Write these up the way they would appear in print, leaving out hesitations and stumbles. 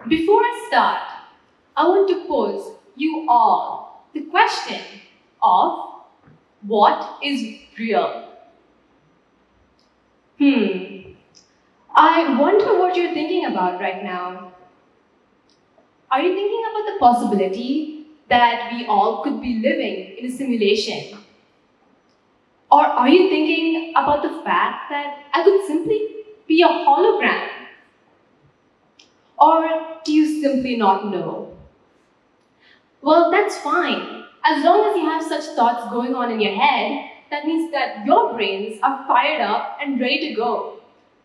Before I start, I want to pose you all the question of what is real? I wonder what you're thinking about right now. Are you thinking about the possibility that we all could be living in a simulation? Or are you thinking about the fact that I could simply be a hologram? Or do you simply not know? Well, that's fine. As long as you have such thoughts going on in your head, that means that your brains are fired up and ready to go.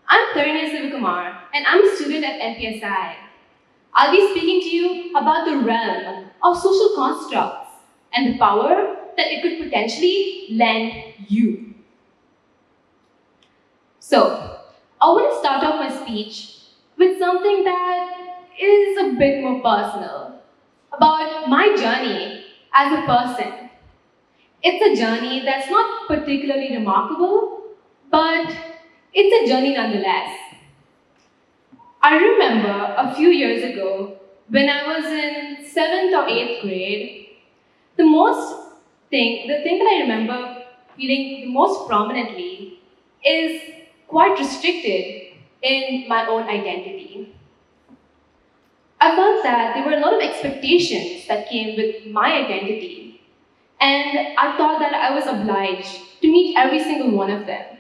I'm Tarunyaa Sivakumar, and I'm a student at NPSI. I'll be speaking to you about the realm of social constructs and the power that it could potentially lend you. So, I want to start off my speech with something that is a bit more personal, about my journey as a person. It's a journey that's not particularly remarkable, but it's a journey nonetheless. I remember a few years ago, when I was in 7th or 8th grade, the thing that I remember feeling the most prominently is quite restricted in my own identity. I felt that there were a lot of expectations that came with my identity, and I thought that I was obliged to meet every single one of them.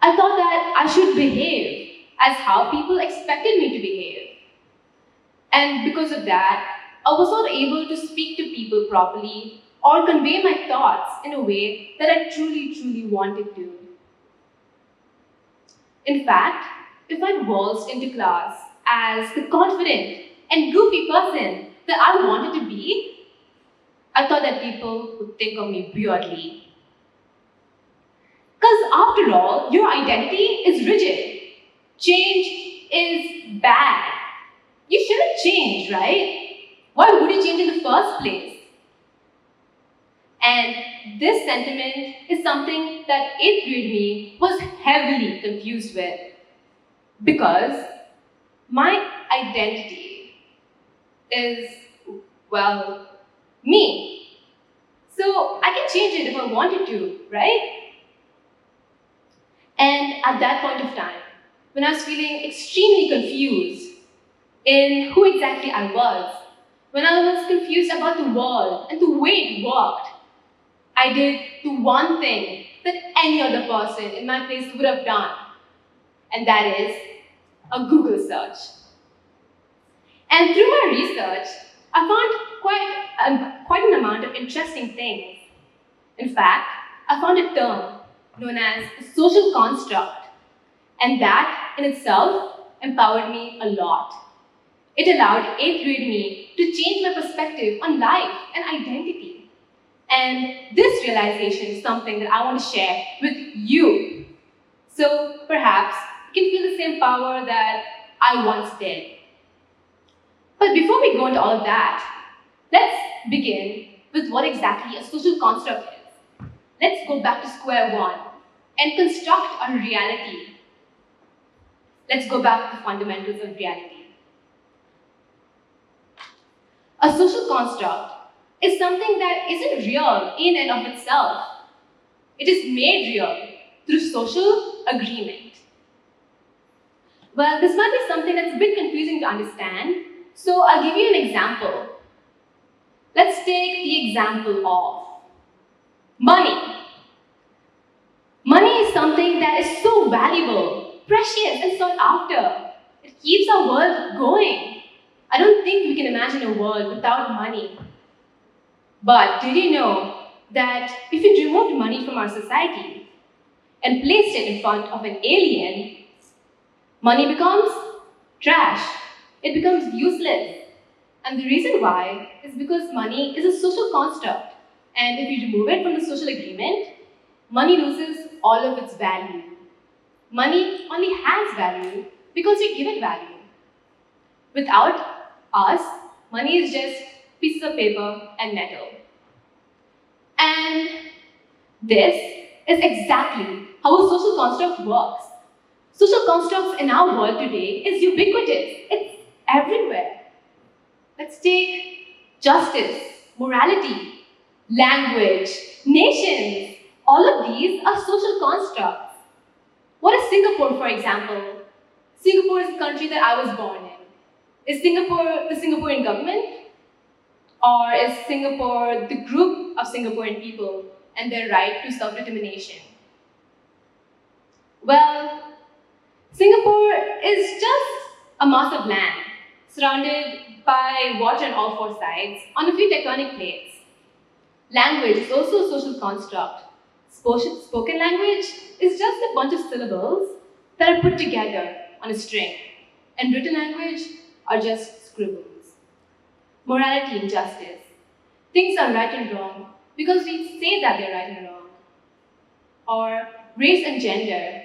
I thought that I should behave as how people expected me to behave. And because of that, I was not able to speak to people properly or convey my thoughts in a way that I truly wanted to. In fact, if I waltzed into class as the confident and goofy person that I wanted to be, I thought that people would think of me weirdly. Because after all, your identity is rigid. Change is bad. You shouldn't change, right? Why would you change in the first place? And this sentiment is something that 8th grade me was heavily confused with. Because my identity is, well, me. So I can change it if I wanted to, right? And at that point of time, when I was feeling extremely confused in who exactly I was, when I was confused about the world and the way it worked, I did the one thing that any other person in my place would have done, and that is a Google search. And through my research, I found quite an amount of interesting things. In fact, I found a term known as a social construct, and that in itself empowered me a lot. It allowed 8th grade me to change my perspective on life and identity. And this realization is something that I want to share with you. So perhaps you can feel the same power that I once did. But before we go into all of that, let's begin with what exactly a social construct is. Let's go back to square one and construct our reality. Let's go back to the fundamentals of reality. A social construct is something that isn't real in and of itself. It is made real through social agreement. Well, this might be something that's a bit confusing to understand, so I'll give you an example. Let's take the example of money. Money is something that is so valuable, precious, and sought after. It keeps our world going. I don't think we can imagine a world without money. But did you know that if you removed money from our society and placed it in front of an alien, money becomes trash. It becomes useless. And the reason why is because money is a social construct. And if you remove it from the social agreement, money loses all of its value. Money only has value because we give it value. Without us, money is just pieces of paper and metal. And this is exactly how a social construct works. Social constructs in our world today is ubiquitous. It's everywhere. Let's take justice, morality, language, nations. All of these are social constructs. What is Singapore, for example? Singapore is the country that I was born in. Is Singapore the Singaporean government? Or is Singapore the group of Singaporean people and their right to self-determination? Well, Singapore is just a mass of land surrounded by water on all four sides on a few tectonic plates. Language is also a social construct. Spoken language is just a bunch of syllables that are put together on a string, and written language are just scribbles. Morality and justice. Things are right and wrong because we say that they're right and wrong. Or race and gender.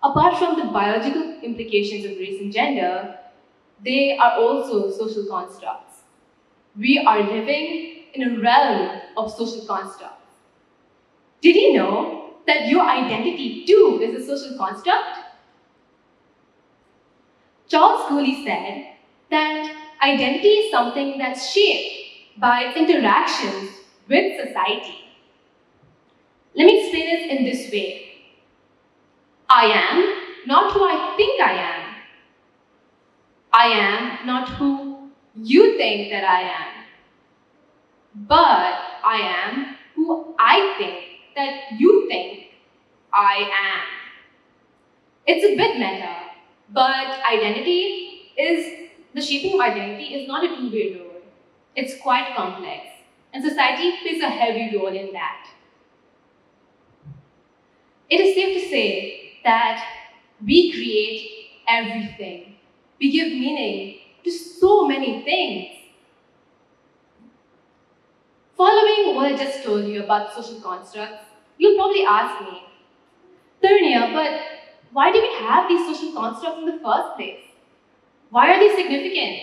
Apart from the biological implications of race and gender, they are also social constructs. We are living in a realm of social constructs. Did you know that your identity too is a social construct? Charles Cooley said that identity is something that's shaped by its interactions with society. Let me explain it in this way. I am not who I think I am. I am not who you think that I am. But I am who I think that you think I am. It's a bit meta, but the shaping of identity is not a two-way road. It's quite complex, and society plays a heavy role in that. It is safe to say that we create everything. We give meaning to so many things. Following what I just told you about social constructs, you'll probably ask me, Tarunyaa, but why do we have these social constructs in the first place? Why are they significant?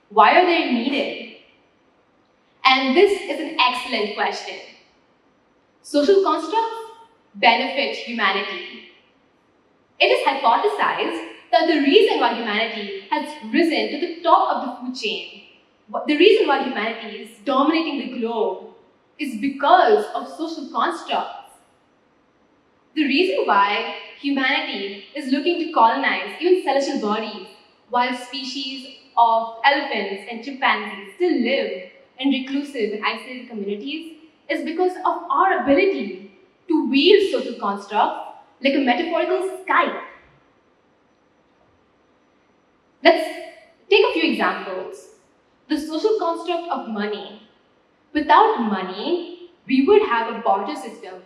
Why are they needed? And this is an excellent question. Social constructs benefit humanity. It is hypothesized that the reason why humanity has risen to the top of the food chain, the reason why humanity is dominating the globe, is because of social constructs. The reason why humanity is looking to colonize even celestial bodies while species of elephants and chimpanzees still live in reclusive and isolated communities is because of our ability to wield social constructs like a metaphorical scythe. Let's take a few examples. The social construct of money. Without money, we would have a barter system.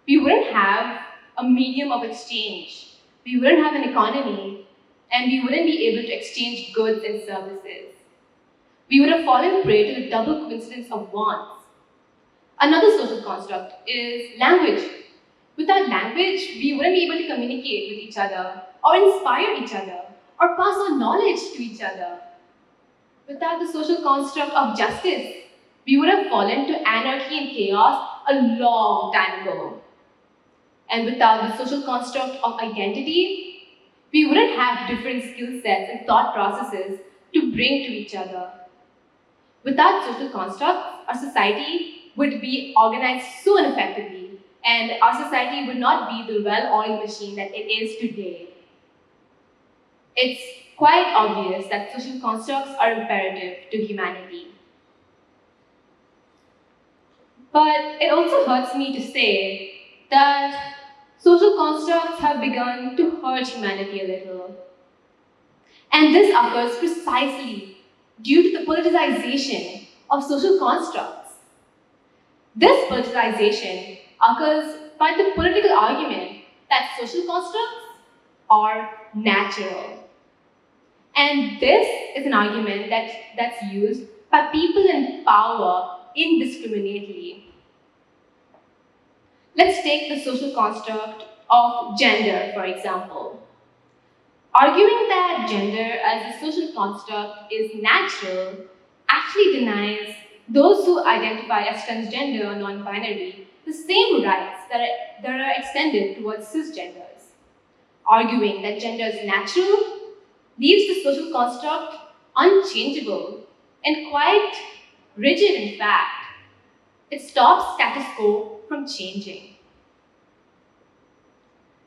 We wouldn't have a medium of exchange. We wouldn't have an economy, and we wouldn't be able to exchange goods and services. We would have fallen prey to the double coincidence of wants. Another social construct is language. Without language, we wouldn't be able to communicate with each other, or inspire each other, or pass on knowledge to each other. Without the social construct of justice, we would have fallen to anarchy and chaos a long time ago. And without the social construct of identity, we wouldn't have different skill sets and thought processes to bring to each other. Without social constructs, our society would be organized so ineffectively, and our society would not be the well-oiled machine that it is today. It's quite obvious that social constructs are imperative to humanity. But it also hurts me to say that social constructs have begun to hurt humanity a little. And this occurs precisely due to the politicization of social constructs. This politicization occurs by the political argument that social constructs are natural. And this is an argument that's used by people in power indiscriminately. Let's take the social construct of gender, for example. Arguing that gender as a social construct is natural actually denies those who identify as transgender or non-binary the same rights that are extended towards cisgenders. Arguing that gender is natural leaves the social construct unchangeable, and quite rigid in fact. It stops status quo from changing.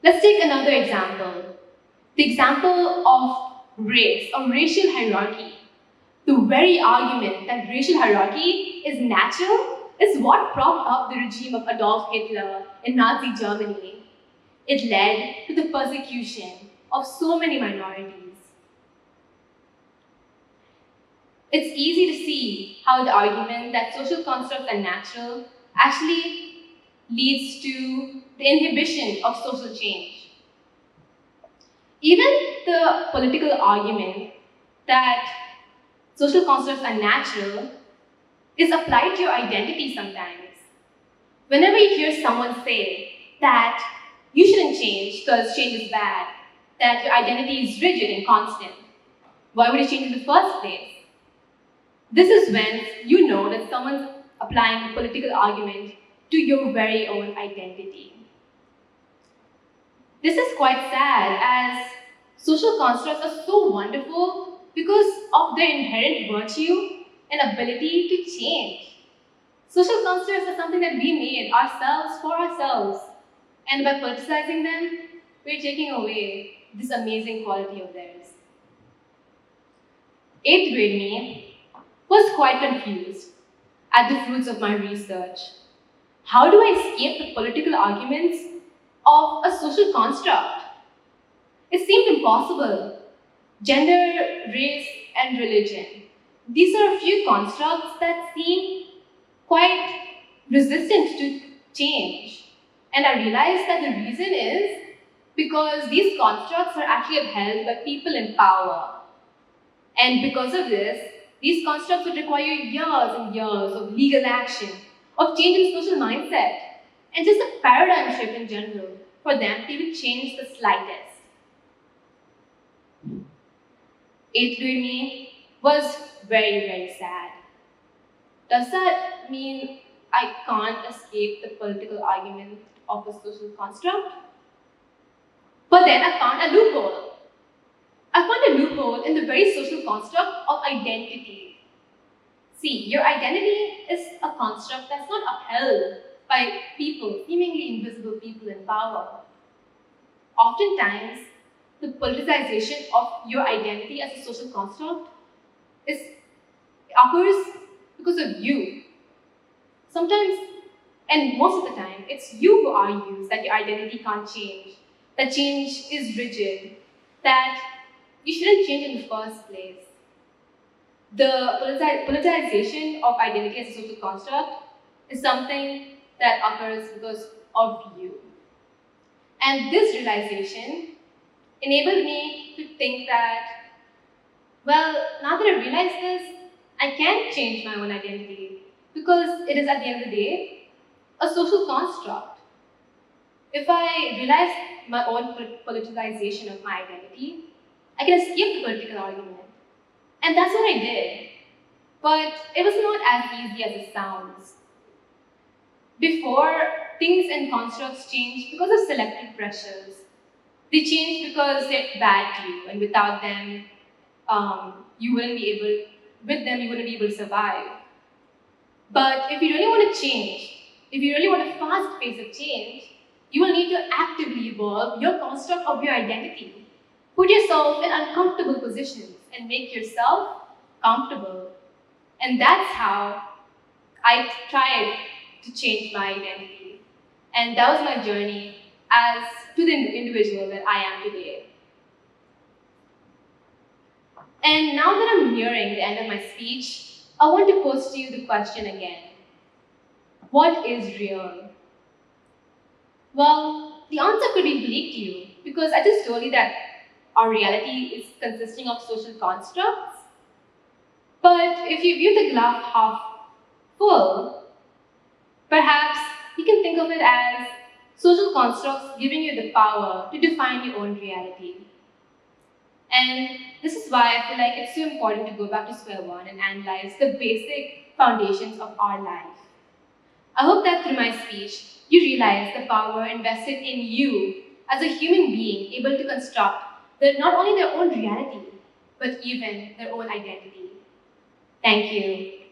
Let's take another example. The example of race or racial hierarchy. The very argument that racial hierarchy is natural is what propped up the regime of Adolf Hitler in Nazi Germany. It led to the persecution of so many minorities. It's easy to see how the argument that social constructs are natural actually leads to the inhibition of social change. Even the political argument that social constructs are natural is applied to your identity sometimes. Whenever you hear someone say that you shouldn't change because change is bad, that your identity is rigid and constant, why would you change in the first place? This is when you know that someone's applying a political argument to your very own identity. This is quite sad as social constructs are so wonderful because of their inherent virtue and ability to change. Social constructs are something that we made ourselves for ourselves, and by politicizing them, we're taking away this amazing quality of theirs. 8th grade me was quite confused at the fruits of my research. How do I escape the political arguments of a social construct? It seemed impossible. Gender, race, and religion. These are a few constructs that seem quite resistant to change. And I realized that the reason is because these constructs are actually upheld by people in power. And because of this, these constructs would require years and years of legal action, of changing social mindset, and just a paradigm shift in general for them to even change the slightest. 8th grade me was very, very sad. Does that mean I can't escape the political argument of a social construct? But then I found a loophole. I found a loophole in the very social construct of identity. See, your identity is a construct that's not upheld by people, seemingly invisible people in power. Oftentimes, the politicization of your identity as a social construct occurs because of you. Sometimes, and most of the time, it's you who argues that your identity can't change, that change is rigid, that you shouldn't change in the first place. The politicization of identity as a social construct is something that occurs because of you. And this realization enabled me to think that, well, now that I realize this, I can change my own identity because it is at the end of the day a social construct. If I realize my own politicization of my identity, I can escape the political argument. And that's what I did. But it was not as easy as it sounds. Before, things and constructs changed because of selective pressures. They changed because they're bad to you, and without them, you wouldn't be able to survive. But if you really want to change, if you really want a fast pace of change, you will need to actively evolve your construct of your identity. Put yourself in uncomfortable positions and make yourself comfortable. And that's how I tried to change my identity. And that was my journey as to the individual that I am today. And now that I'm nearing the end of my speech, I want to pose to you the question again. What is real? Well, the answer could be bleak to you because I just told you that our reality is consisting of social constructs. But if you view the glass half full, perhaps you can think of it as social constructs giving you the power to define your own reality. And this is why I feel like it's so important to go back to square one and analyze the basic foundations of our life. I hope that through my speech, you realize the power invested in you as a human being able to construct not only their own reality, but even their own identity. Thank you.